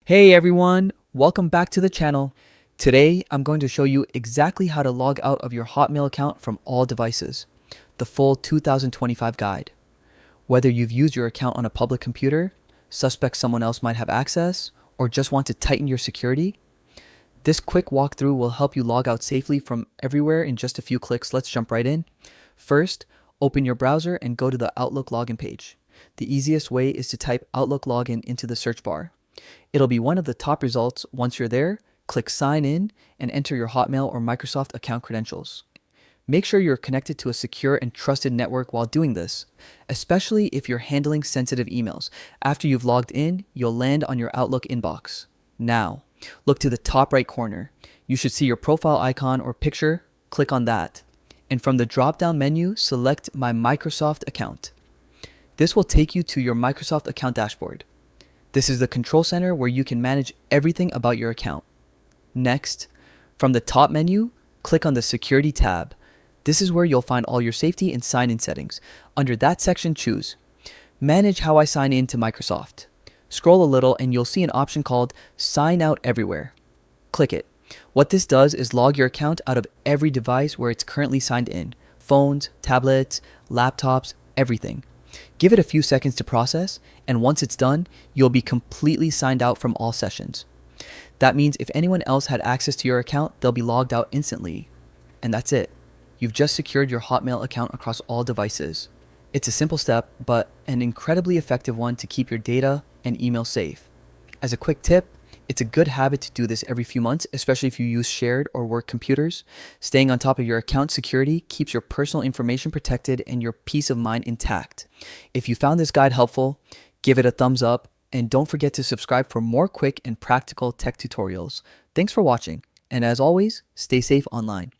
Hey everyone, welcome back to the channel. Today I'm going to show you exactly how to log out of your Hotmail account from all devices. The full 2025 guide. Whether you've used your account on a public computer, suspect someone else might have access, or just want to tighten your security, this quick walkthrough will help you log out safely from everywhere in just a few clicks. Let's jump right in. First, open your browser and go to the Outlook login page. The easiest way is to type Outlook login into the search bar. It'll be one of the top results. Once you're there, click sign in and enter your Hotmail or Microsoft account credentials. Make sure you're connected to a secure and trusted network while doing this, especially if you're handling sensitive emails. After you've logged in, you'll land on your Outlook inbox. Now, look to the top right corner. You should see your profile icon or picture. Click on that. And from the drop-down menu, select My Microsoft Account. This will take you to your Microsoft account dashboard. This is the control center where you can manage everything about your account. Next, from the top menu, click on the Security tab. This is where you'll find all your safety and sign-in settings. Under that section, choose Manage how I sign in to Microsoft. Scroll a little and you'll see an option called Sign Out Everywhere. Click it. What this does is log your account out of every device where it's currently signed in. Phones, tablets, laptops, everything. Give it a few seconds to process, and once it's done, you'll be completely signed out from all sessions. That means if anyone else had access to your account, they'll be logged out instantly. And that's it. You've just secured your Hotmail account across all devices. It's a simple step, but an incredibly effective one to keep your data and email safe. As a quick tip, it's a good habit to do this every few months, especially if you use shared or work computers. Staying on top of your account security keeps your personal information protected and your peace of mind intact. If you found this guide helpful, give it a thumbs up and don't forget to subscribe for more quick and practical tech tutorials. Thanks for watching, and as always, stay safe online.